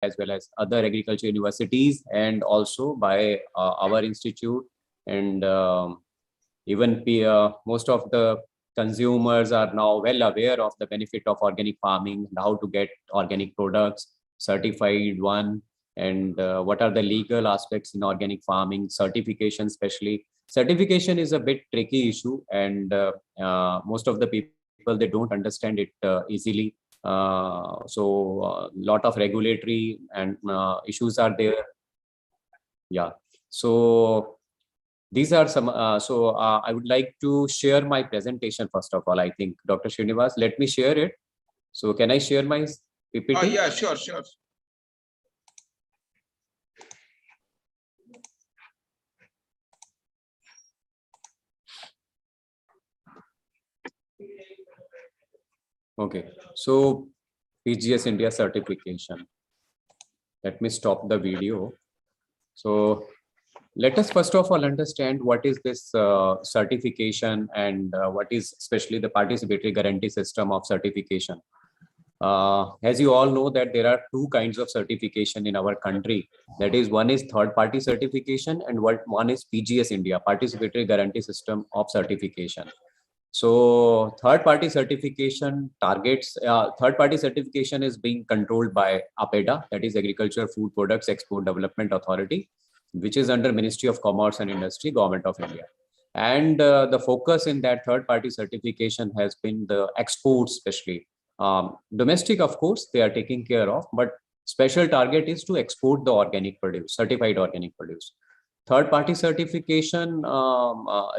as well as other agriculture universities, and also by our institute. And even most of the consumers are now well aware of the benefit of organic farming and how to get organic products, certified one, and what are the legal aspects in organic farming, certification especially. Certification is a bit tricky issue, and most of the people, they don't understand it easily. So lot of regulatory and issues are there. Yeah. So these are some, I would like to share my presentation first of all. I think Dr. Srinivas, let me share it. So can I share my PPT? Yeah, sure. Okay, so PGS India certification. Let me stop the video. So let us first of all understand what is this certification, and what is especially the participatory guarantee system of certification. As you all know that there are two kinds of certification in our country. That is, one is third party certification and one is PGS India, participatory guarantee system of certification. So third party certification targets, third party certification is being controlled by APEDA, that is Agriculture Food Products Export Development Authority, which is under Ministry of Commerce and Industry, Government of India. And the focus in that third party certification has been the exports, especially. Domestic, of course, they are taking care of, but special target is to export the organic produce, certified organic produce. Third party certification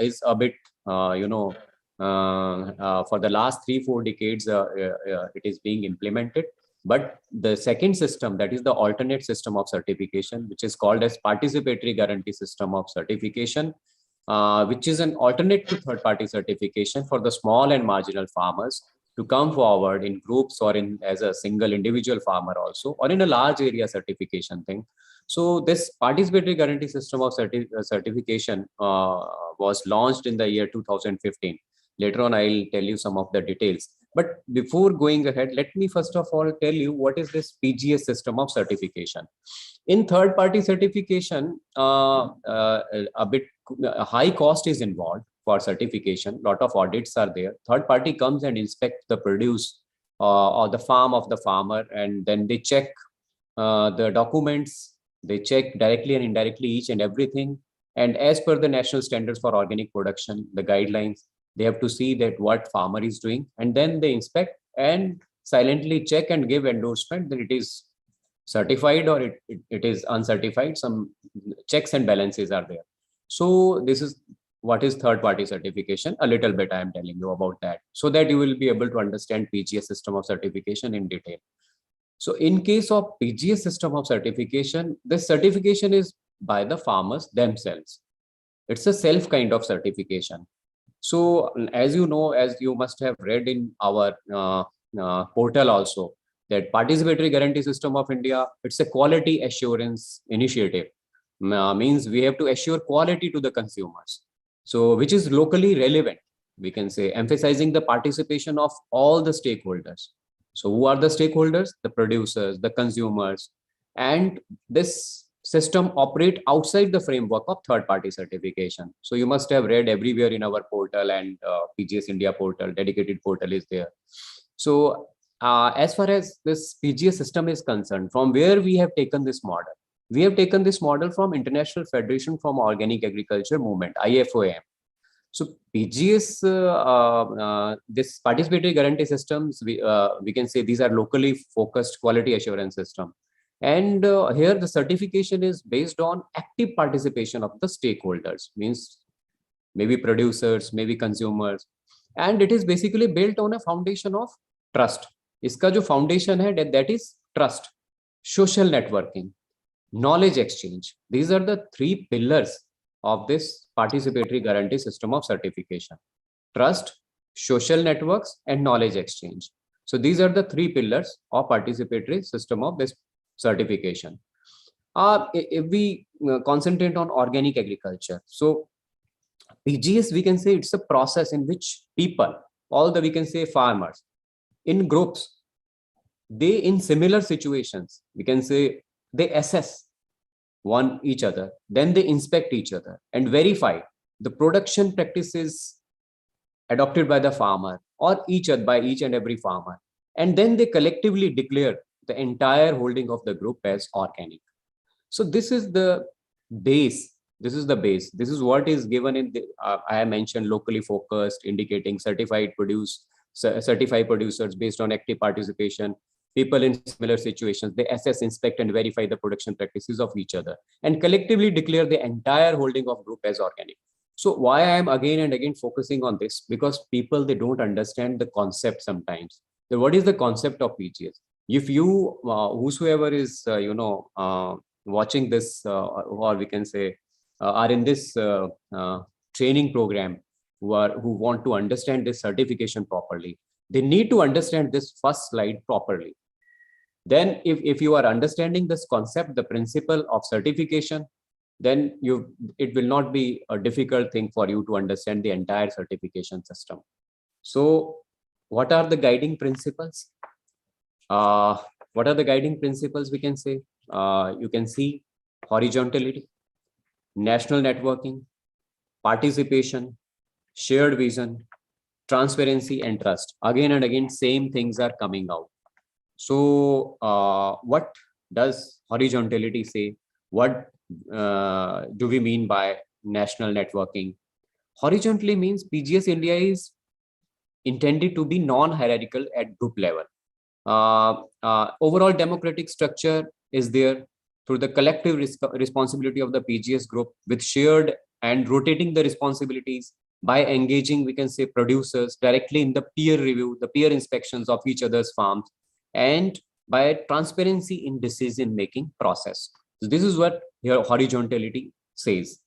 is a bit, for the last 3-4 decades, it is being implemented. But the second system, that is the alternate system of certification, which is called as participatory guarantee system of certification, which is an alternate to third party certification for the small and marginal farmers to come forward in groups or in as a single individual farmer also, or in a large area certification thing. So this participatory guarantee system of certification was launched in the year 2015. Later on, I'll tell you some of the details. But before going ahead, let me first of all tell you what is this PGS system of certification. In third party certification, a bit high cost is involved for certification. Lot of audits are there. Third party comes and inspect the produce or the farm of the farmer, and then they check the documents. They check directly and indirectly each and everything. And as per the national standards for organic production, the guidelines, they have to see that what farmer is doing, and then they inspect and silently check and give endorsement that it is certified or it is uncertified. Some checks and balances are there. So this is what is third party certification. A little bit I am telling you about that, so that you will be able to understand PGS system of certification in detail. So in case of PGS system of certification, this certification is by the farmers themselves. It's a self kind of certification. So as you know, as you must have read in our portal also, that participatory guarantee system of India, it's a quality assurance initiative. Means we have to assure quality to the consumers. So which is locally relevant, we can say, emphasizing the participation of all the stakeholders. So who are the stakeholders? The producers, the consumers, and this system operate outside the framework of third party certification. So you must have read everywhere in our portal, and PGS India portal, dedicated portal is there. So as far as this PGS system is concerned, from where we have taken this model? We have taken this model from International Federation from Organic Agriculture Movement, IFOM. So PGS, this participatory guarantee systems, we can say these are locally focused quality assurance system. And here the certification is based on active participation of the stakeholders, means maybe producers, maybe consumers. And it is basically built on a foundation of trust. Iska jo foundation hai, that is trust, social networking, knowledge exchange. These are the three pillars of this participatory guarantee system of certification: trust, social networks, and knowledge exchange. So these are the three pillars of participatory system of this certification. If we concentrate on organic agriculture, so PGS, we can say it's a process in which people, all the, we can say, farmers in groups, they, in similar situations, we can say, they assess one each other, then they inspect each other and verify the production practices adopted by the farmer or by each and every farmer, and then they collectively declare the entire holding of the group as organic. So this is the base. This is the base. This is what is given in the, I have mentioned locally focused, indicating certified producers based on active participation. People in similar situations, they assess, inspect, and verify the production practices of each other and collectively declare the entire holding of group as organic. So why I am again and again focusing on this? Because people, they don't understand the concept sometimes. So what is the concept of PGS? If you, whosoever is, watching this, or we can say, are in this training program, who want to understand this certification properly, they need to understand this first slide properly. Then if you are understanding this concept, the principle of certification, then it will not be a difficult thing for you to understand the entire certification system. So what are the guiding principles? What are the guiding principles, we can say? You can see horizontality, national networking, participation, shared vision, transparency, and trust. Again and again, same things are coming out. So what does horizontality say? What do we mean by national networking? Horizontally means PGS India is intended to be non-hierarchical at group level. Overall democratic structure is there through the collective responsibility of the PGS group, with shared and rotating the responsibilities by engaging, we can say, producers directly in the peer review, the peer inspections of each other's farms, and by transparency in decision-making process. So this is what here horizontality says.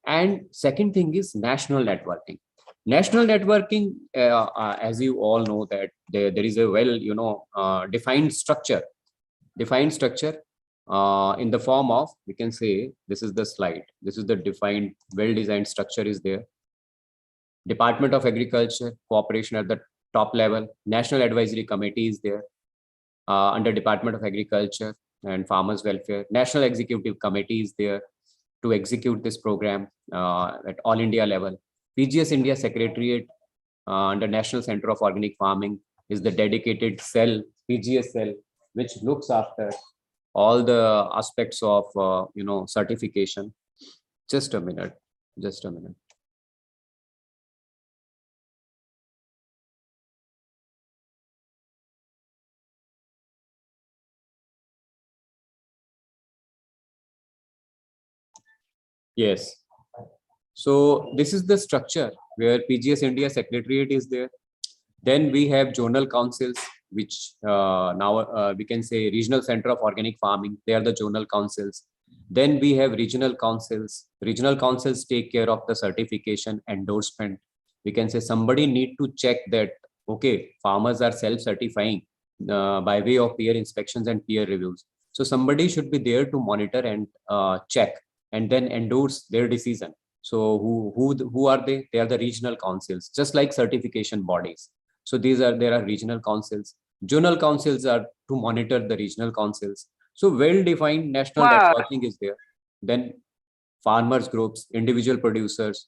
And second thing is national networking. National networking, as you all know, that there is a defined structure in the form of, we can say, this is the slide. This is the defined, well-designed structure is there. Department of Agriculture, cooperation at the top level. National Advisory Committee is there under Department of Agriculture and Farmers Welfare. National Executive Committee is there to execute this program at all India level. PGS India Secretariat under National Center of Organic Farming is the dedicated cell, PGS cell, which looks after all the aspects of certification. Just a minute. Yes. So this is the structure where PGS India Secretariat is there. Then we have zonal councils, which now we can say Regional Center of Organic Farming. They are the zonal councils. Then we have regional councils. Regional councils take care of the certification, endorsement. We can say somebody need to check that, okay, farmers are self-certifying by way of peer inspections and peer reviews. So somebody should be there to monitor and check and then endorse their decision. So who are they? They are the regional councils, just like certification bodies. So there are regional councils. Zonal councils are to monitor the regional councils. So well-defined national networking is there. Then farmers groups, individual producers.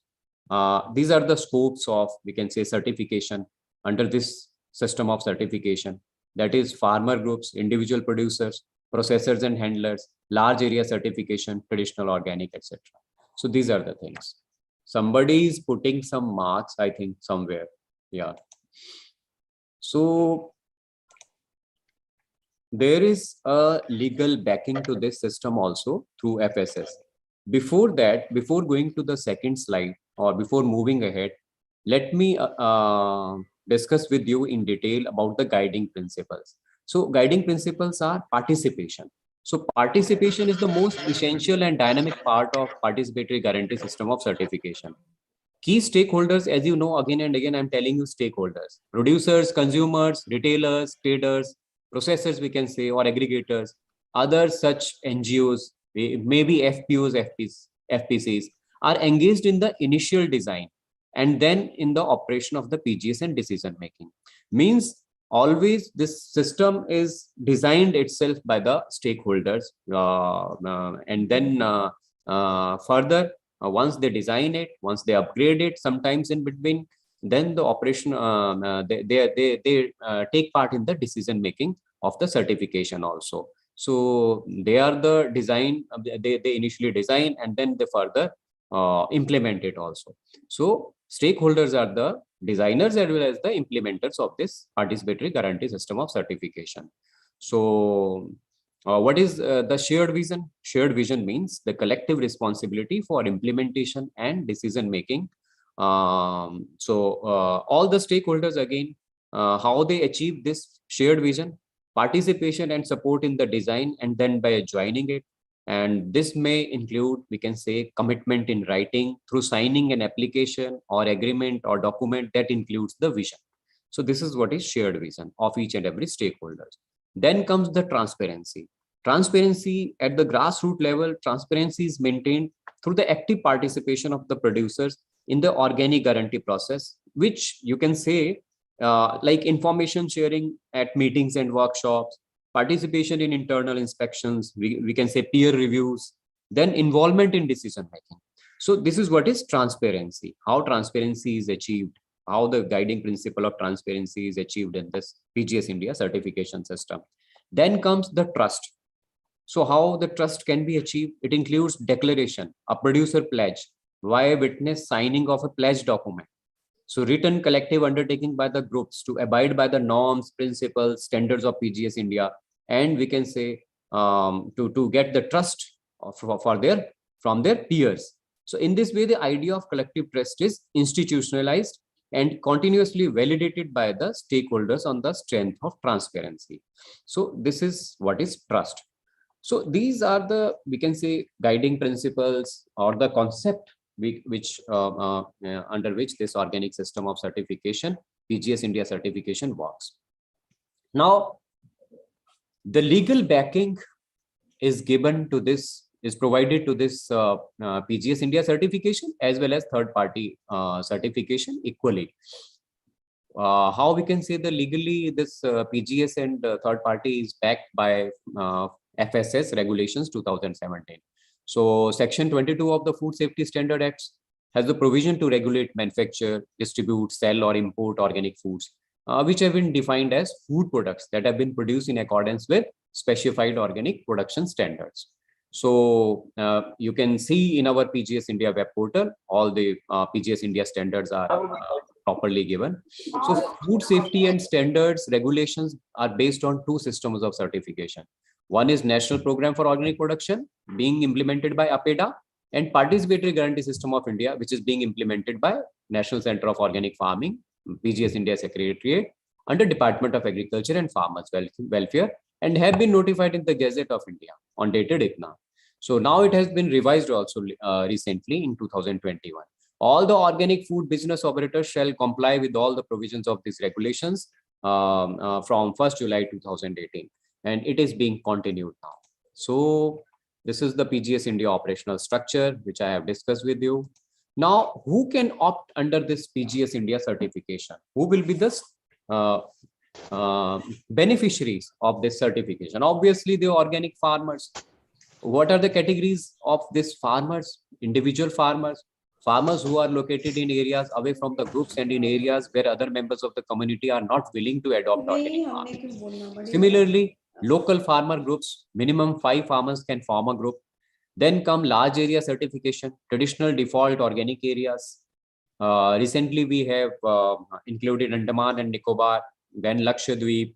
These are the scopes of, we can say, certification under this system of certification. That is farmer groups, individual producers, processors and handlers, large area certification, traditional organic, etc. So these are the things. Somebody is putting some marks, I think, somewhere. Yeah. So there is a legal backing to this system also through FSS. Before that, before going to the second slide or before moving ahead, let me discuss with you in detail about the guiding principles. So guiding principles are participation. So participation is the most essential and dynamic part of participatory guarantee system of certification. Key stakeholders, as you know, again and again, I'm telling you stakeholders, producers, consumers, retailers, traders, processors, we can say, or aggregators, other such NGOs, maybe FPOs, FPCs, are engaged in the initial design and then in the operation of the PGS and decision making. Means always this system is designed itself by the stakeholders, and then further, once they design it, once they upgrade it, sometimes in between, then the operation, they take part in the decision making of the certification also. So they are the design, they initially design and then they further implement it also. So stakeholders are the designers as well as the implementers of this participatory guarantee system of certification. So what is the shared vision? Shared vision means the collective responsibility for implementation and decision making. All the stakeholders, again, how they achieve this shared vision: participation and support in the design, and then by joining it. And this may include, we can say, commitment in writing through signing an application or agreement or document that includes the vision. So this is what is shared vision of each and every stakeholder. Then comes the transparency. Transparency at the grassroots level, transparency is maintained through the active participation of the producers in the organic guarantee process, which you can say like information sharing at meetings and workshops, participation in internal inspections, we can say peer reviews, then involvement in decision making. So this is what is transparency, how transparency is achieved, how the guiding principle of transparency is achieved in this PGS India certification system. Then comes the trust. So how the trust can be achieved? It includes declaration, a producer pledge, via witness signing of a pledge document. So written collective undertaking by the groups to abide by the norms, principles, standards of PGS India, and we can say to get the trust from their peers. So in this way, the idea of collective trust is institutionalized and continuously validated by the stakeholders on the strength of transparency. So this is what is trust. So these are the, we can say, guiding principles or the concept under which this organic system of certification, PGS India certification, works. Now, the legal backing is given to this, is provided to this PGS India certification as well as third-party certification equally. How we can say that legally this PGS and third party is backed by FSS regulations 2017. So section 22 of the Food Safety Standard Acts has the provision to regulate, manufacture, distribute, sell or import organic foods, which have been defined as food products that have been produced in accordance with specified organic production standards. So you can see in our PGS India web portal, all the PGS India standards are properly given. So food safety and standards regulations are based on two systems of certification. One is National Program for Organic Production being implemented by APEDA, and Participatory Guarantee System of India, which is being implemented by National Center of Organic Farming, PGS India Secretariat, under Department of Agriculture and Farmers Welfare, and have been notified in the Gazette of India on dated ITNA. So now it has been revised also recently in 2021. All the organic food business operators shall comply with all the provisions of these regulations from 1st July 2018. And it is being continued now. So this is the PGS India operational structure, which I have discussed with you. Now, who can opt under this PGS India certification? Who will be the beneficiaries of this certification? Obviously, the organic farmers. What are the categories of these farmers? Individual farmers, farmers who are located in areas away from the groups and in areas where other members of the community are not willing to adopt organic farming. Similarly, local farmer groups, minimum 5 farmers can form a group. Then come large area certification, traditional default organic areas. Recently, we have included Andaman and Nicobar, then Lakshadweep.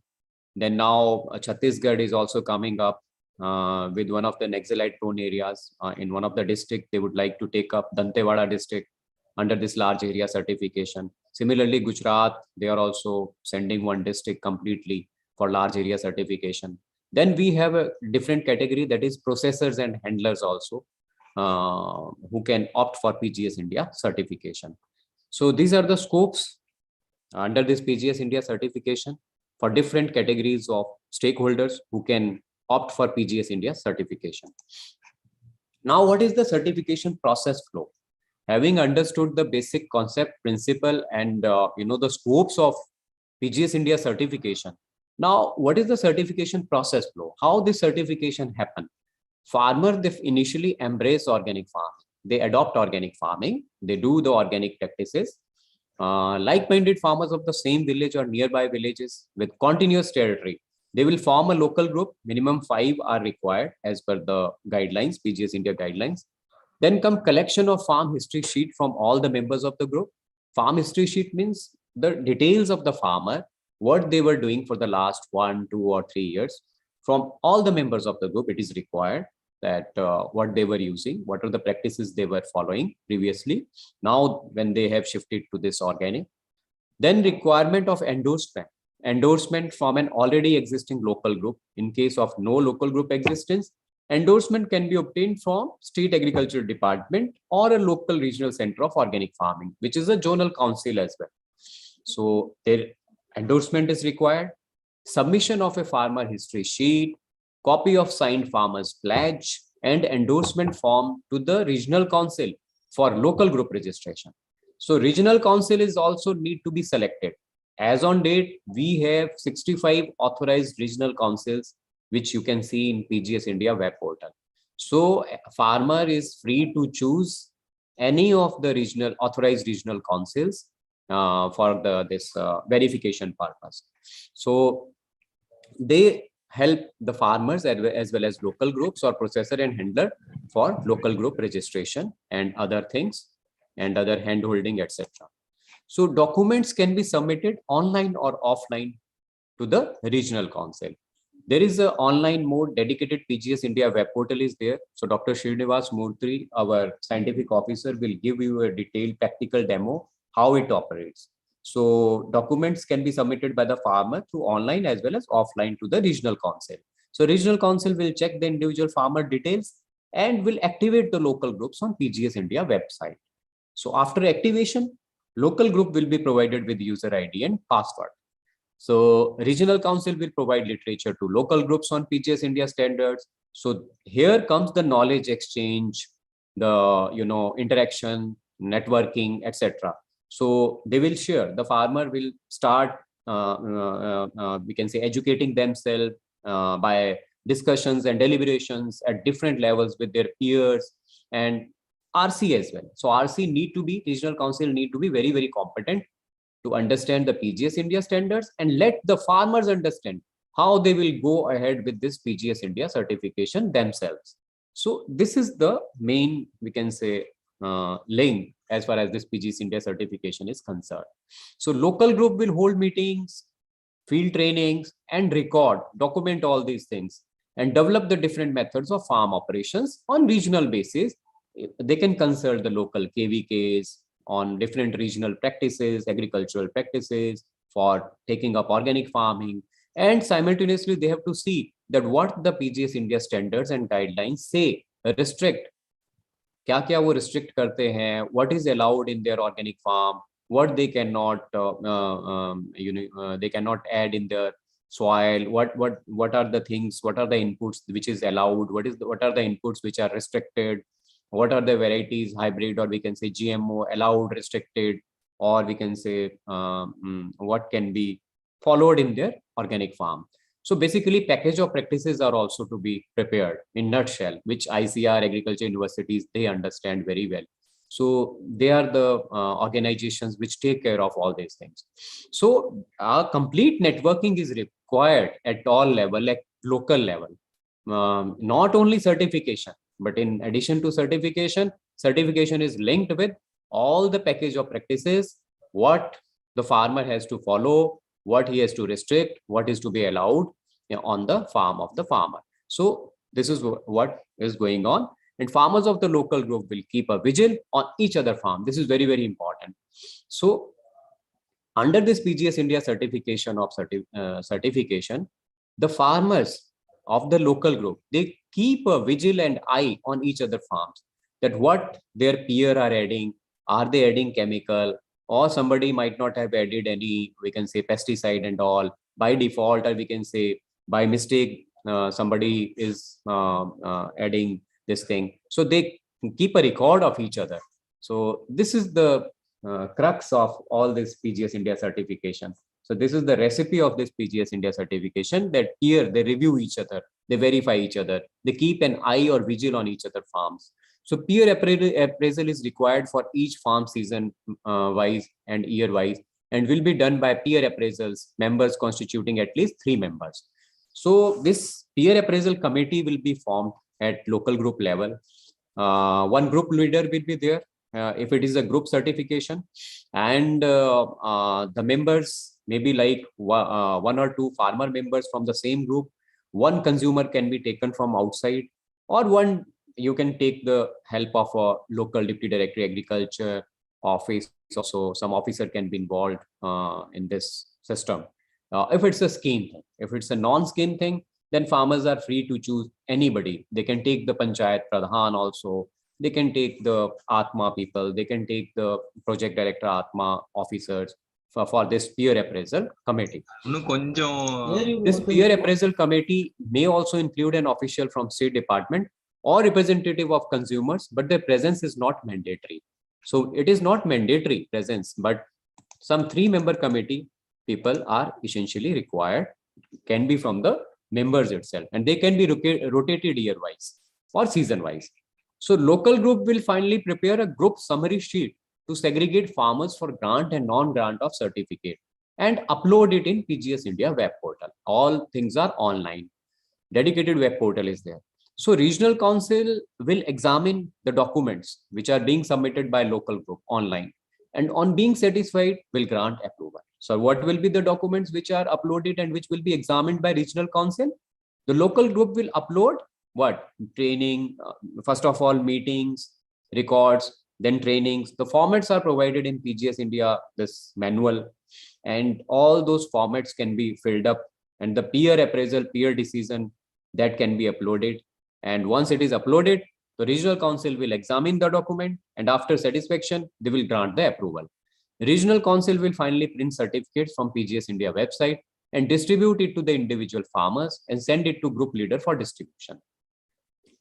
Then now Chhattisgarh is also coming up with one of the Naxalite prone areas. In one of the district, they would like to take up Dantewada district under this large area certification. Similarly, Gujarat, they are also sending one district completely for large area certification. Then we have a different category, that is processors and handlers also, who can opt for PGS India certification. So these are the scopes under this PGS India certification for different categories of stakeholders who can opt for PGS India certification. Now, what is the certification process flow? Having understood the basic concept, principle, and the scopes of PGS India certification. Now, what is the certification process flow? How this certification happen? Farmers, they initially embrace organic farming. They adopt organic farming. They do the organic practices. Like-minded farmers of the same village or nearby villages with continuous territory, they will form a local group. Minimum 5 are required as per the guidelines, PGS India guidelines. Then come collection of farm history sheet from all the members of the group. Farm history sheet means the details of the farmer, what they were doing for the last 1, 2, or 3 years. From all the members of the group, it is required that what they were using, what are the practices they were following previously, now when they have shifted to this organic. Then requirement of endorsement from an already existing local group. In case of no local group existence, endorsement can be obtained from state agriculture department or a local regional center of organic farming, which is a zonal council as well. So their endorsement is required. Submission of a farmer history sheet, copy of signed farmer's pledge, and endorsement form to the regional council for local group registration. So regional council is also need to be selected. As on date, we have 65 authorized regional councils, which you can see in PGS India web portal. So farmer is free to choose any of the regional authorized regional councils for this verification purpose. So they help the farmers as well as local groups or processor and handler for local group registration and other things and other hand holding, etc. So documents can be submitted online or offline to the regional council. There is an online mode, dedicated PGS India web portal is there. So Dr. Srinivas Murthy, our scientific officer, will give you a detailed practical demo how it operates. So documents can be submitted by the farmer through online as well as offline to the regional council. So regional council will check the individual farmer details and will activate the local groups on PGS India website. So after activation, local group will be provided with user ID and password. So regional council will provide literature to local groups on PGS India standards. So here comes the knowledge exchange, the interaction, networking, etc. So they will share. The farmer will start, we can say, educating themselves by discussions and deliberations at different levels with their peers and RC as well. So regional council need to be very, very competent to understand the PGS India standards and let the farmers understand how they will go ahead with this PGS India certification themselves. So this is the main, we can say, link as far as this PGS India certification is concerned. So local group will hold meetings, field trainings, and document all these things and develop the different methods of farm operations on regional basis. They can consult the local KVKs on different regional practices, agricultural practices for taking up organic farming. And simultaneously, they have to see that what the PGS India standards and guidelines say, restrict, क्या वो restrict करते हैं, what is allowed in their organic farm, what they cannot, they cannot add in their soil, what are the things, what are the inputs which is allowed, what are the inputs which are restricted, what are the varieties, hybrid, or we can say GMO, allowed, restricted, or we can say what can be followed in their organic farm. So basically, package of practices are also to be prepared in nutshell, which ICR agriculture universities, they understand very well. So they are the organizations which take care of all these things. So complete networking is required at all level, like local level, not only certification, but in addition to certification is linked with all the package of practices, what the farmer has to follow, what he has to restrict, what is to be allowed on the farm of the farmer. So this is what is going on. And farmers of the local group will keep a vigil on each other farm. This is very, very important. So under this PGS India certification of certification, the farmers of the local group, they keep a vigilant eye on each other farms, that what their peer are adding, are they adding chemical, or somebody might not have added any, we can say, pesticide and all by default, or we can say by mistake, somebody is adding this thing. So they keep a record of each other. So this is the crux of all this PGS India certification. So this is the recipe of this PGS India certification, that here they review each other, they verify each other, they keep an eye or vigil on each other farms. So peer appraisal is required for each farm season wise and year wise, and will be done by peer appraisals members constituting at least 3 members. So this peer appraisal committee will be formed at local group level. One group leader will be there if it is a group certification, and the members maybe like one or two farmer members from the same group. One consumer can be taken from outside, or one you can take the help of a local deputy director agriculture office. Also some officer can be involved in this system. If it's a scheme thing, if it's a non-scheme thing, then farmers are free to choose anybody. They can take the panchayat pradhan also, they can take the Atma people, they can take the project director Atma officers for this peer appraisal committee. This peer appraisal committee may also include an official from State Department or representative of consumers, but their presence is not mandatory. So it is not mandatory presence, but some 3-member committee people are essentially required, can be from the members itself, and they can be rotated year wise or season wise. So local group will finally prepare a group summary sheet to segregate farmers for grant and non-grant of certificate and upload it in PGS India web portal. All things are online. Dedicated web portal is there. So regional council will examine the documents which are being submitted by local group online, and on being satisfied will grant approval. So what will be the documents which are uploaded and which will be examined by regional council? The local group will upload what? Training, first of all, meetings, records, then trainings. The formats are provided in PGS India, this manual, and all those formats can be filled up, and the peer appraisal, peer decision, that can be uploaded. And once it is uploaded, the regional council will examine the document, and after satisfaction, they will grant the approval. Regional council will finally print certificates from PGS India website and distribute it to the individual farmers and send it to group leader for distribution.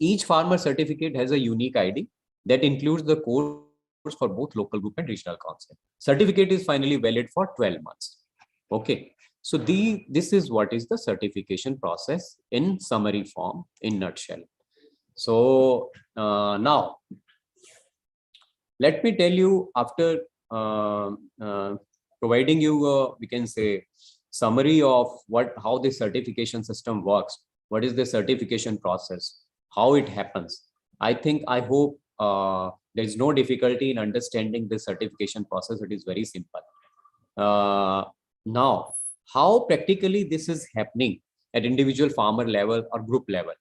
Each farmer certificate has a unique ID that includes the codes for both local group and regional council. Certificate is finally valid for 12 months. Okay. So this is what is the certification process in summary form, in nutshell. So now let me tell you, after providing you we can say summary of how the certification system works, what is the certification process, how it happens. I hope there is no difficulty in understanding the certification process. It is very simple. Now, how practically this is happening at individual farmer level or group level,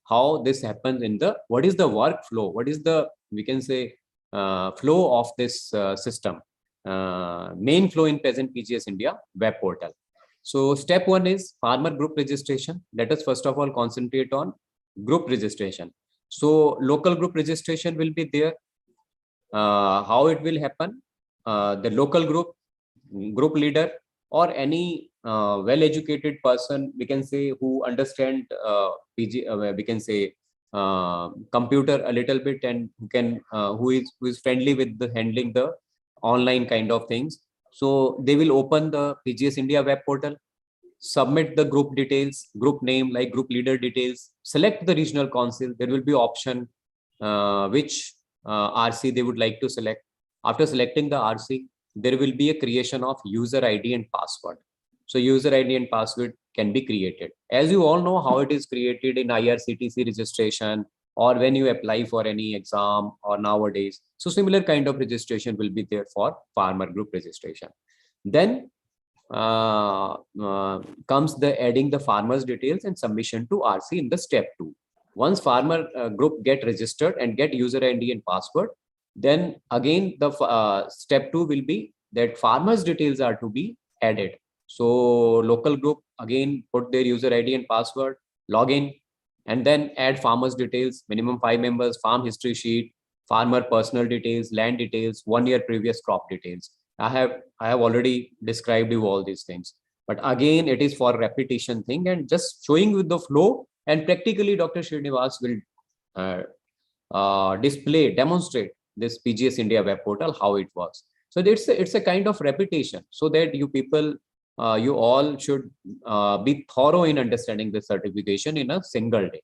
how this happens in the, what is the workflow, what is the, we can say, flow of this system, main flow in present PGS India web portal. So step 1 is farmer group registration. Let us first of all concentrate on group registration. So local group registration will be there. How it will happen? The local group leader or any well-educated person, we can say, who understand we can say computer a little bit, and who is friendly with the handling the online kind of things. So they will open the PGS India web portal, submit the group details, group name, like group leader details, select the regional council. There will be option which RC they would like to select. After selecting the RC, there will be a creation of user ID and password. So user ID and password can be created. As you all know how it is created in IRCTC registration, or when you apply for any exam or nowadays. So similar kind of registration will be there for farmer group registration. Then comes the adding the farmers details and submission to RC in the step 2. Once farmer group get registered and get user ID and password, then again the step 2 will be that farmers details are to be added. So local group again put their user ID and password, log in, and then add farmers details, minimum 5 members, farm history sheet, farmer personal details, land details, 1 year previous crop details. I have already described you all these things, but again it is for repetition thing and just showing with the flow, and practically Dr. Srinivas will demonstrate this PGS India web portal, how it works. So it's a kind of repetition, so that you people you all should be thorough in understanding the certification in a single day.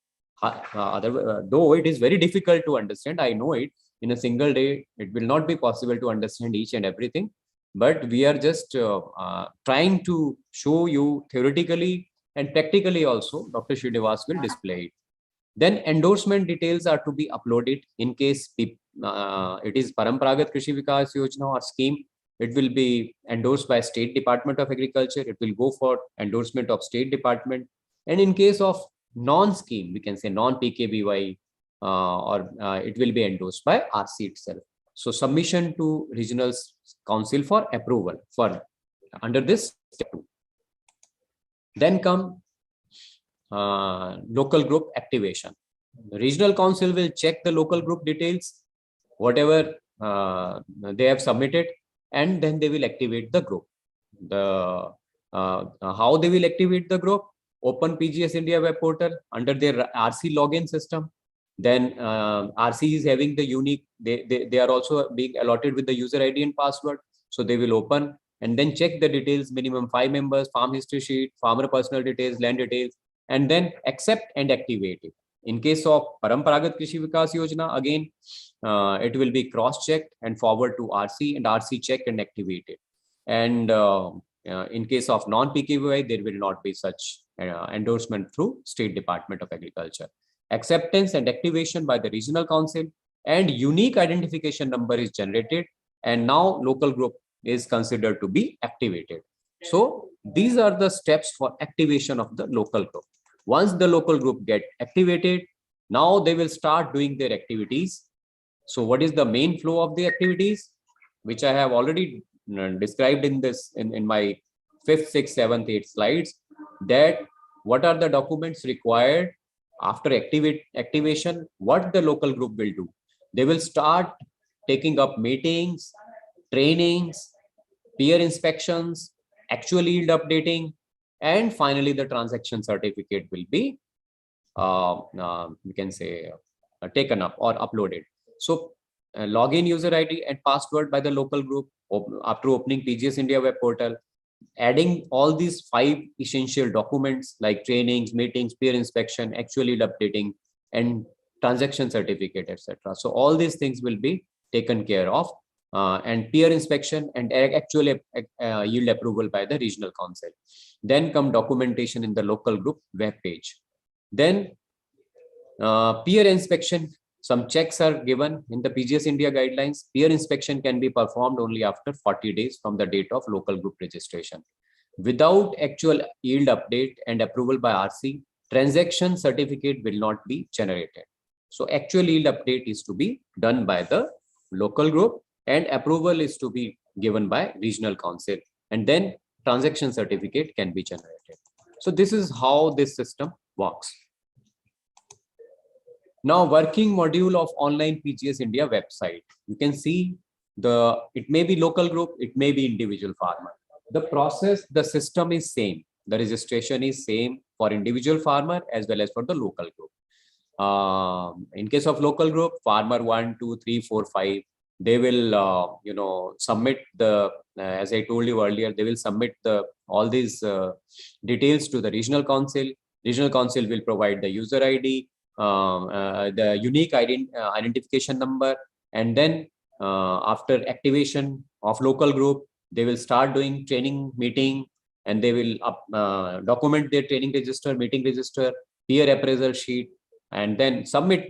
Though it is very difficult to understand, I know it. In a single day, it will not be possible to understand each and everything. But we are just trying to show you theoretically and practically also. Dr. Srinivas will display it. Then endorsement details are to be uploaded in case it is Parampragat Krishi Vikas Yojana or scheme. It will be endorsed by State Department of Agriculture. It will go for endorsement of State Department. And in case of non-scheme, we can say non-PKBY, it will be endorsed by RC itself. So submission to Regional Council for approval for under this step 2. Then come local group activation. The Regional Council will check the local group details, whatever they have submitted, and then they will activate the group. How they will activate the group? Open PGS India web portal under their RC login system. Then RC is having the unique, they are also being allotted with the user ID and password. So they will open and then check the details, minimum 5 members, farm history sheet, farmer personal details, land details, and then accept and activate it. In case of Parampragat Krishi Vikas Yojana, again, it will be cross-checked and forward to RC, and RC check and activate it. And in case of non-PKVY, there will not be such endorsement through State Department of Agriculture. Acceptance and activation by the Regional Council, and unique identification number is generated, and now local group is considered to be activated. So these are the steps for activation of the local group. Once the local group get activated, now they will start doing their activities. So what is the main flow of the activities, which I have already described in this in my 5th, 6th, 7th, 8th slides, that what are the documents required after activation, what the local group will do. They will start taking up meetings, trainings, peer inspections, actual yield updating, and finally the transaction certificate will be we can say taken up or uploaded. So login user ID and password by the local group after opening PGS India web portal, adding all these 5 essential documents like trainings, meetings, peer inspection, actual yield updating, and transaction certificate, etc. So all these things will be taken care of, and peer inspection and actual yield approval by the Regional Council. Then come documentation in the local group web page. Then peer inspection, some checks are given in the PGS India guidelines. Peer inspection can be performed only after 40 days from the date of local group registration. Without actual yield update and approval by RC, transaction certificate will not be generated. So actual yield update is to be done by the local group, and approval is to be given by Regional Council, and then transaction certificate can be generated. So this is how this system works. Now, working module of online PGS India website. You can see it may be local group, it may be individual farmer. The process, the system is same. The registration is same for individual farmer as well as for the local group. In case of local group, farmer 1, 2, 3, 4, 5, they will submit the as I told you earlier, they will submit all these details to the Regional Council. Regional Council will provide the user ID, the unique identification number, and then after activation of local group, they will start doing training meeting, and they will document their training register, meeting register, peer appraisal sheet, and then submit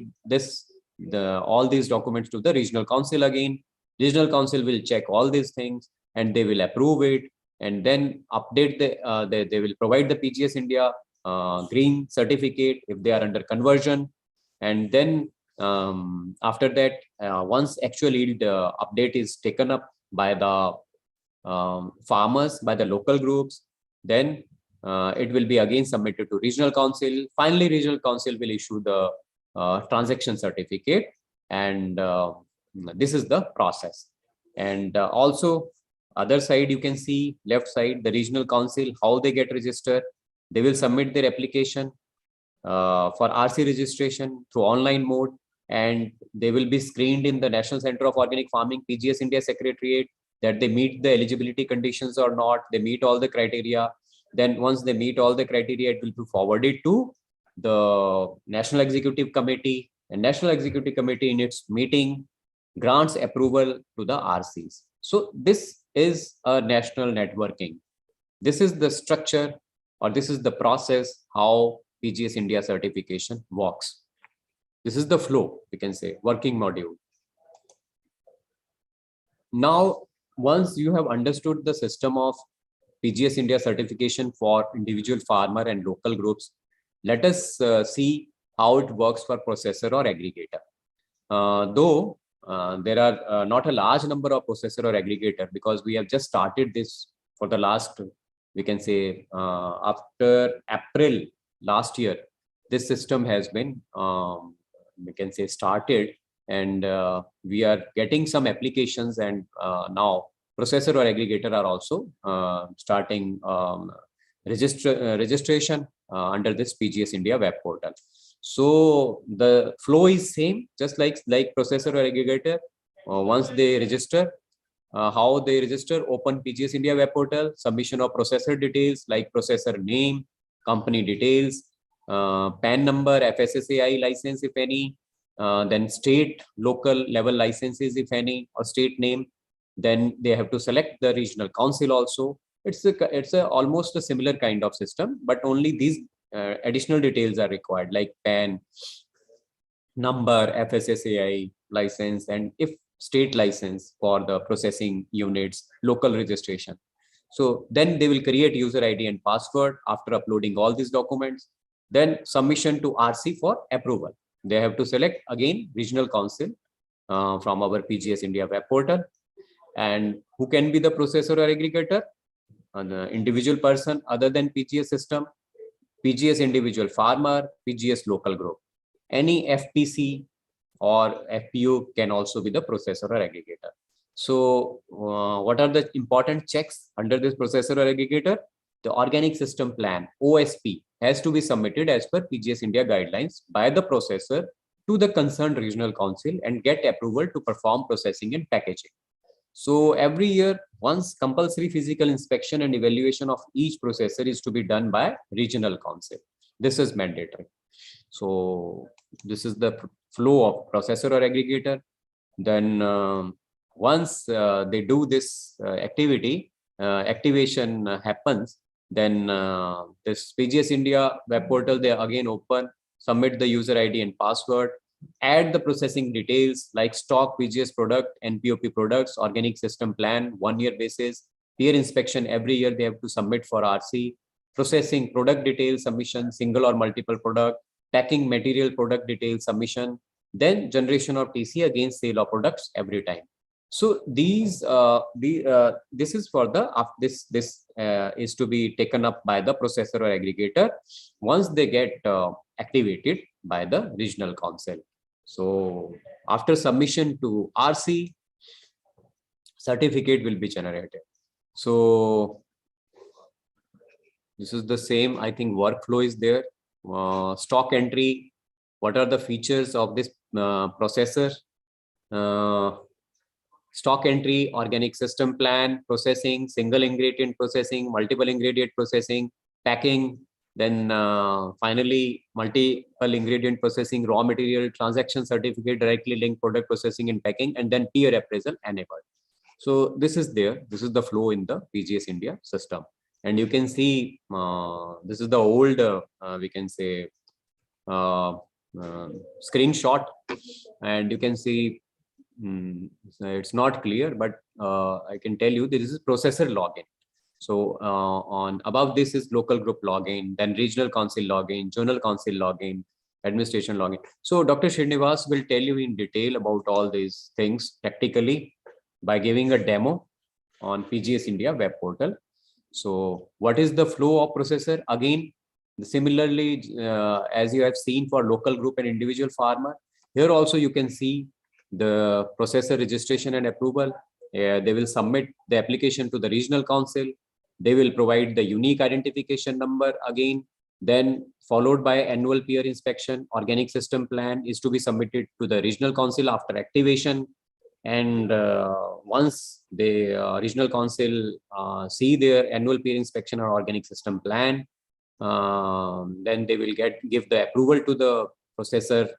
all these documents to the Regional Council again. Regional Council will check all these things and they will approve it, and then update they will provide the PGS India green certificate if they are under conversion. And then after that, once actual yield update is taken up by the farmers, by the local groups, then it will be again submitted to Regional Council. Finally, Regional Council will issue the transaction certificate, and this is the process. And also other side, you can see left side, the Regional Council, how they get registered. They will submit their application for RC registration through online mode, and they will be screened in the National Center of Organic Farming, PGS India Secretariat. that they meet the eligibility conditions or not, they meet all the criteria. Then once they meet all the criteria, it will be forwarded to the National Executive Committee, and National Executive Committee in its meeting grants approval to the RCs. So this is a national networking. This is the structure, or this is the process how PGS India certification works. This is the flow, we can say, working module. Now, once you have understood the system of PGS India certification for individual farmer and local groups, let us see how it works for processor or aggregator. Though there are not a large number of processor or aggregator, because we have just started this for the last, we can say, after April last year, this system has been, we can say, started, and we are getting some applications, and now processor or aggregator are also starting registration under this PGS India web portal. So the flow is same, just like processor or aggregator. Once they register, how they register: open PGS India web portal, submission of processor details like processor name, company details, PAN number, FSSAI license if any, then state, local level licenses if any, or state name. Then they have to select the regional council also. It's almost a similar kind of system, but only these additional details are required, like PAN number, FSSAI license, and if state license for the processing units, local registration. So then they will create user ID and password after uploading all these documents. Then submission to RC for approval. They have to select again regional council from our PGS India web portal. And who can be the processor or aggregator? An individual person other than PGS system, PGS individual farmer, PGS local group. Any FPC or FPU can also be the processor or aggregator. So what are the important checks under this processor or aggregator? The organic system plan, OSP, has to be submitted as per PGS India guidelines by the processor to the concerned regional council and get approval to perform processing and packaging. So every year, once compulsory physical inspection and evaluation of each processor is to be done by regional council. This is mandatory. So this is the flow of processor or aggregator. Then once they do this activity, activation happens, then this PGS India web portal, they again open, submit the user ID and password, add the processing details like stock, PGS product, NPOP products, organic system plan, 1 year basis, peer inspection every year they have to submit for RC, processing product details submission, single or multiple product, packing material product details submission, then generation of TC against sale of products every time. So these this is for the this is to be taken up by the processor or aggregator once they get activated by the regional council. So after submission to RC, certificate will be generated. So this is the same, I think, workflow is there. Stock entry, what are the features of this processor? Stock entry, organic system plan, processing, single ingredient processing, multiple ingredient processing, packing, then finally multiple ingredient processing, raw material, transaction certificate, directly linked product processing and packing, and then peer appraisal enabled. So this is there. This is the flow in the PGS India system. And you can see this is the old, we can say, screenshot, and you can see it's not clear, but I can tell you this is processor login. So on above this is local group login, then regional council login, zonal council login, administration login. So Dr. Srinivas will tell you in detail about all these things practically by giving a demo on PGS India web portal. So what is the flow of processor? Again, similarly, as you have seen for local group and individual farmer, here also you can see the processor registration and approval. They will submit the application to the regional council. They will provide the unique identification number again, then followed by annual peer inspection. Organic system plan is to be submitted to the regional council after activation. And once the regional council see their annual peer inspection or organic system plan, then they will give the approval to the processor,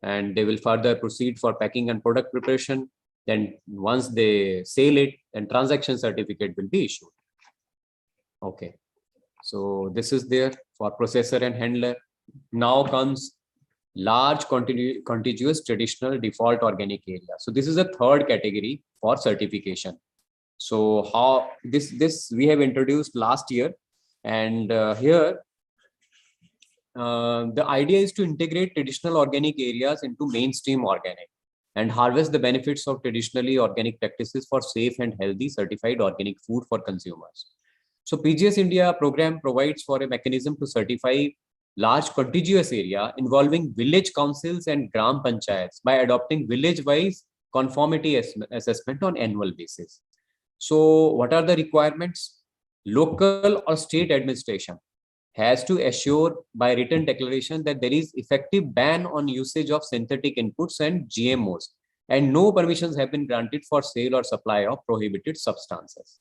and they will further proceed for packing and product preparation. Then once they sell it, then transaction certificate will be issued. Okay, so this is there for processor and handler. Now comes large contiguous traditional default organic area. So this is a third category for certification. So how this we have introduced last year, and here the idea is to integrate traditional organic areas into mainstream organic and harvest the benefits of traditionally organic practices for safe and healthy certified organic food for consumers. So PGS India program provides for a mechanism to certify large contiguous area involving village councils and gram panchayats by adopting village-wise conformity assessment on annual basis. So what are the requirements? Local or state administration has to assure by written declaration that there is effective ban on usage of synthetic inputs and GMOs, and no permissions have been granted for sale or supply of prohibited substances.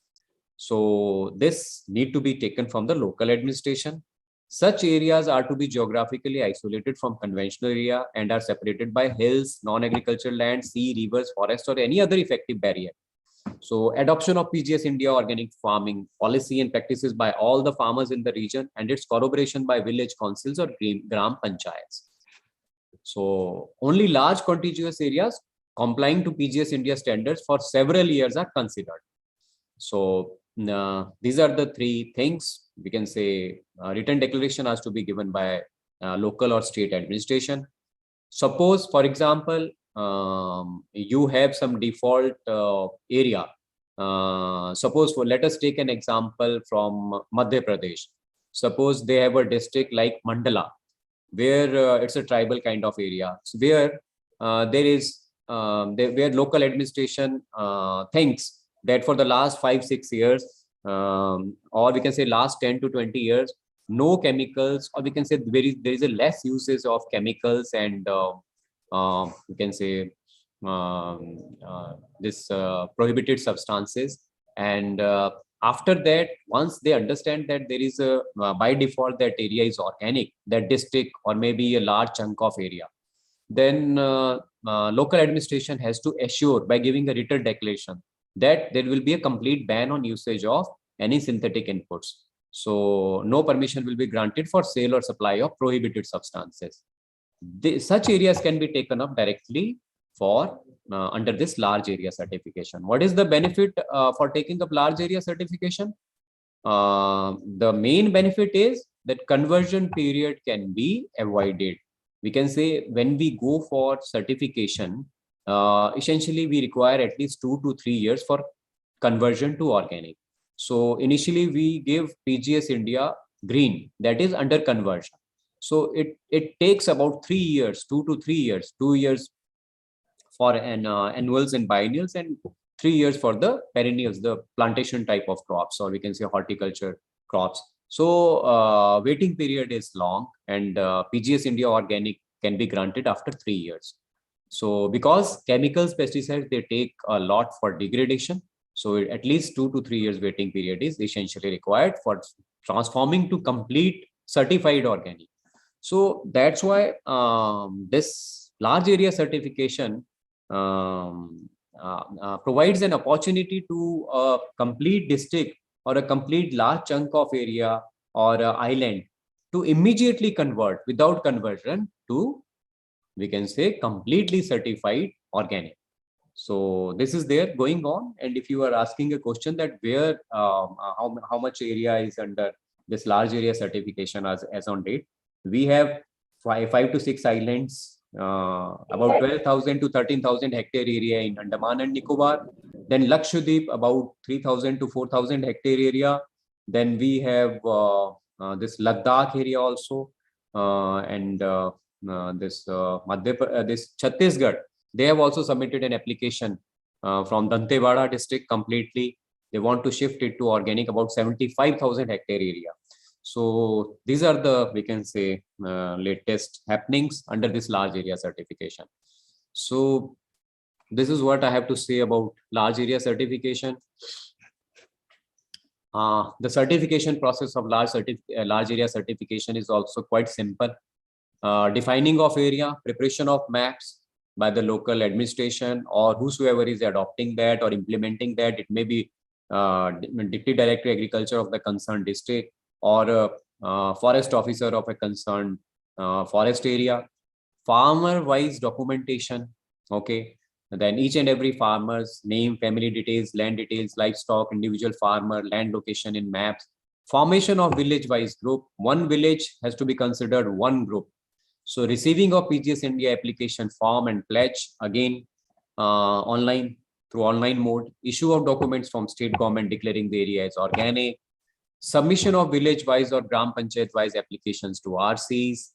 So this need to be taken from the local administration. Such areas are to be geographically isolated from conventional area and are separated by hills, non-agricultural land, sea, rivers, forest, or any other effective barrier. So adoption of PGS India organic farming policy and practices by all the farmers in the region, and its corroboration by village councils or gram panchayats. So only large contiguous areas complying to PGS India standards for several years are considered. So these are the three things we can say. Written declaration has to be given by local or state administration. Suppose, for example, you have some default area. Suppose, let us take an example from Madhya Pradesh. Suppose they have a district like Mandala, where it's a tribal kind of area, so where there is where local administration thinks that for the last 5-6 years, or we can say last 10 to 20 years, no chemicals, or we can say there is a less usage of chemicals and we can say this prohibited substances. And after that, once they understand that there is a by default that area is organic, that district or maybe a large chunk of area, then local administration has to assure by giving a written declaration that there will be a complete ban on usage of any synthetic inputs. So no permission will be granted for sale or supply of prohibited substances. Such areas can be taken up directly for under this large area certification. What is the benefit for taking up large area certification? The main benefit is that conversion period can be avoided. We can say when we go for certification, essentially we require at least 2 to 3 years for conversion to organic. So initially we give PGS India green, that is under conversion. So it takes about 3 years, 2 to 3 years, 2 years for annuals and biennials, and 3 years for the perennials, the plantation type of crops, or we can say horticulture crops. So waiting period is long, and PGS India organic can be granted after 3 years. So because chemicals, pesticides, they take a lot for degradation. So at least 2 to 3 years waiting period is essentially required for transforming to complete certified organic. So that's why this large area certification provides an opportunity to a complete district or a complete large chunk of area or island to immediately convert without conversion to, we can say, completely certified organic. So this is there going on. And if you are asking a question that where how much area is under this large area certification as on date, we have five to six islands, about 12,000 to 13,000 hectare area in Andaman and Nicobar. Then Lakshadweep, about 3,000 to 4,000 hectare area. Then we have this Ladakh area also, and this this Chhattisgarh. They have also submitted an application from Dantewada district completely. They want to shift it to organic, about 75,000 hectare area. So these are the, we can say, latest happenings under this large area certification. So This is what I have to say about large area certification. The certification process of large area certification is also quite simple. Defining of area, preparation of maps by the local administration or whosoever is adopting that or implementing that. It may be Deputy Director Agriculture of the concerned district or a forest officer of a concerned forest area. Farmer-wise documentation, okay. And then each and every farmer's name, family details, land details, livestock, individual farmer, land location in maps. Formation of village-wise group. One village has to be considered one group. So receiving of PGS India application form and pledge, again, online, through online mode. Issue of documents from state government declaring the area as organic. Submission of village-wise or Gram Panchayat-wise applications to RCs.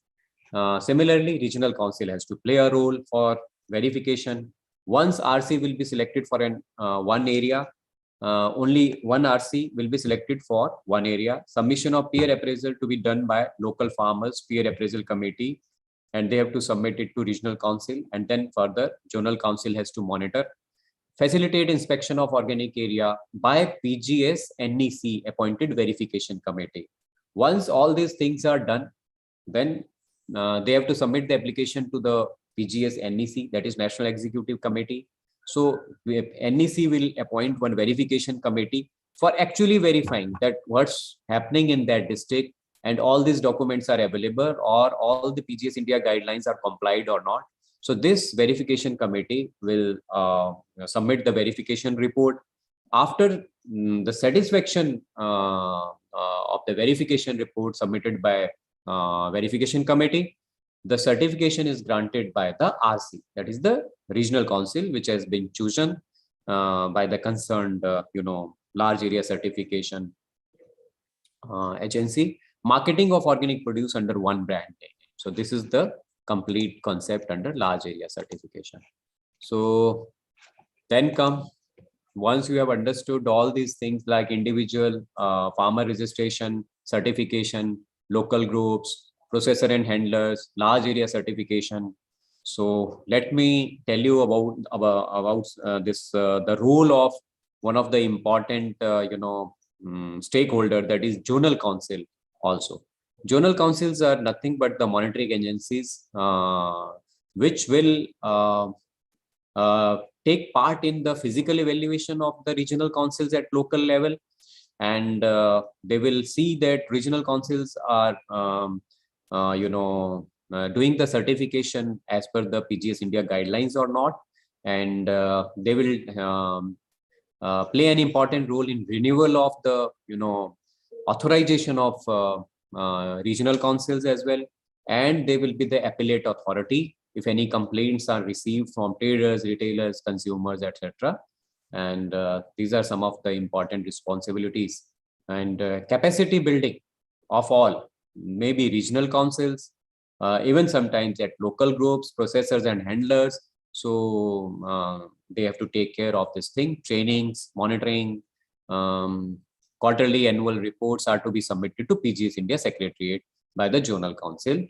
Similarly, regional council has to play a role for verification. Once RC will be selected for one area, only one RC will be selected for one area. Submission of peer appraisal to be done by local farmers, peer appraisal committee, and they have to submit it to regional council, and then further zonal council has to monitor. Facilitate inspection of organic area by PGS NEC appointed verification committee. Once all these things are done, then they have to submit the application to the PGS NEC, that is National Executive Committee. So NEC will appoint one verification committee for actually verifying that what's happening in that district and all these documents are available or all the PGS India guidelines are complied or not. So this verification committee will submit the verification report. After the satisfaction of the verification report submitted by verification committee, the certification is granted by the RC, that is the regional council, which has been chosen by the concerned, large area certification agency. Marketing of organic produce under one brand name. So this is the complete concept under large area certification. So then once you have understood all these things like individual farmer registration, certification, local groups, processor and handlers, large area certification. So let me tell you about the role of one of the important stakeholder, that is zonal council. Also, zonal councils are nothing but the monitoring agencies which will take part in the physical evaluation of the regional councils at local level, and they will see that regional councils are doing the certification as per the PGS India guidelines or not, and they will play an important role in renewal of the authorization of regional councils as well, and they will be the appellate authority if any complaints are received from traders, retailers, consumers, etc. And these are some of the important responsibilities. And capacity building of all, maybe regional councils, even sometimes at local groups, processors and handlers. So they have to take care of this thing. Trainings, monitoring, quarterly annual reports are to be submitted to PGS India Secretariat by the zonal council.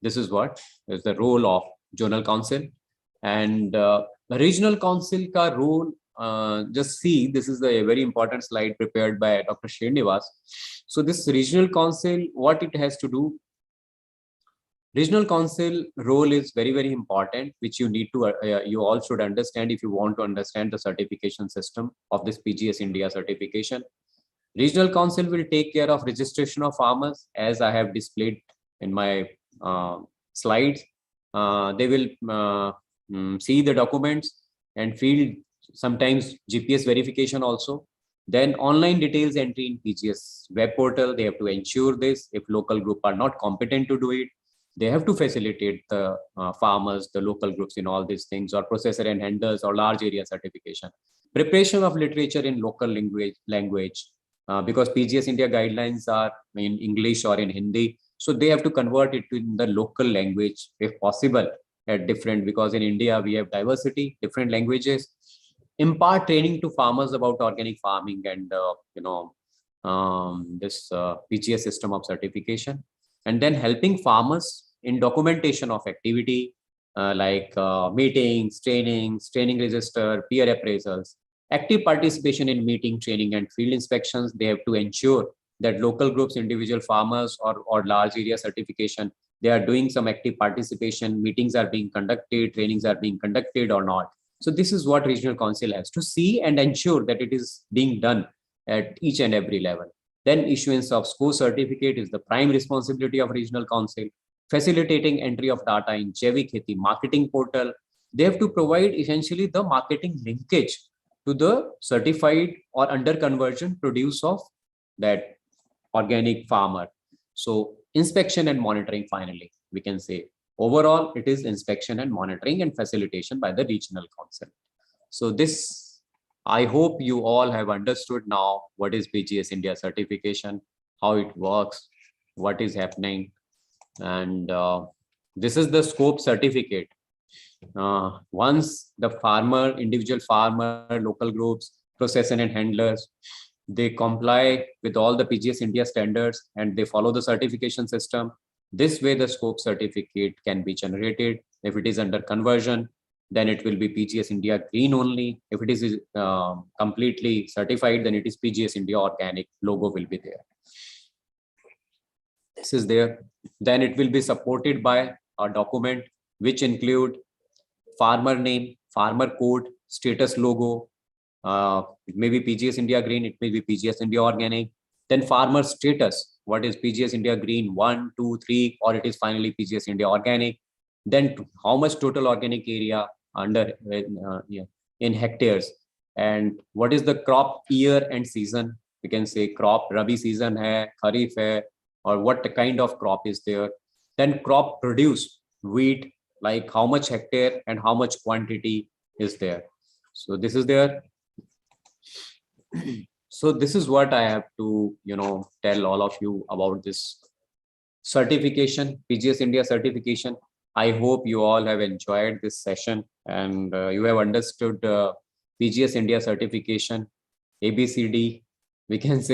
This is what is the role of zonal council. And regional council ka role, just see, this is a very important slide prepared by Dr. Srinivas. So this regional council, what it has to do, regional council role is very, very important, which you need to, you all should understand if you want to understand the certification system of this PGS India certification. Regional council will take care of registration of farmers, as I have displayed in my slides. They will see the documents and field sometimes GPS verification also. Then online details entry in PGS web portal, they have to ensure this. If local group are not competent to do it, they have to facilitate the farmers, the local groups in all these things, or processor and handlers or large area certification. Preparation of literature in local language, because PGS India guidelines are in English or in Hindi. So they have to convert it to the local language if possible at different, because in India we have diversity, different languages. Impart training to farmers about organic farming and this PGS system of certification, and then helping farmers in documentation of activity, like meetings, training register, peer appraisals, active participation in meeting, training, and field inspections. They have to ensure that local groups, individual farmers, or large area certification, they are doing some active participation, meetings are being conducted, trainings are being conducted or not. So this is what regional council has to see and ensure that it is being done at each and every level. Then issuance of score certificate is the prime responsibility of regional council. Facilitating entry of data in Jevik Kheti marketing portal. They have to provide essentially the marketing linkage to the certified or under conversion produce of that organic farmer. So inspection and monitoring, finally, we can say overall it is inspection and monitoring and facilitation by the regional council. So this, I hope you all have understood now what is PGS India certification, how it works, what is happening. And this is the scope certificate. Once the farmer, individual farmer, local groups, processor and handlers, they comply with all the PGS India standards and they follow the certification system. This way the scope certificate can be generated. If it is under conversion, then it will be PGS India green only. If it is completely certified, then it is PGS India organic logo will be there. This is there. Then it will be supported by a document which include farmer name, farmer code, status logo. It may be PGS India green, it may be PGS India organic. Then farmer status, what is PGS India green 1, 2, 3, or it is finally PGS India organic. Then how much total organic area under in hectares, and what is the crop year and season. We can say crop rabi season hai, kharif hai, or what kind of crop is there. Then crop produce, wheat, like how much hectare and how much quantity is there. So this is there. So this is what I have to, tell all of you about this certification, PGS India certification. I hope you all have enjoyed this session and you have understood PGS India certification, ABCD, we can say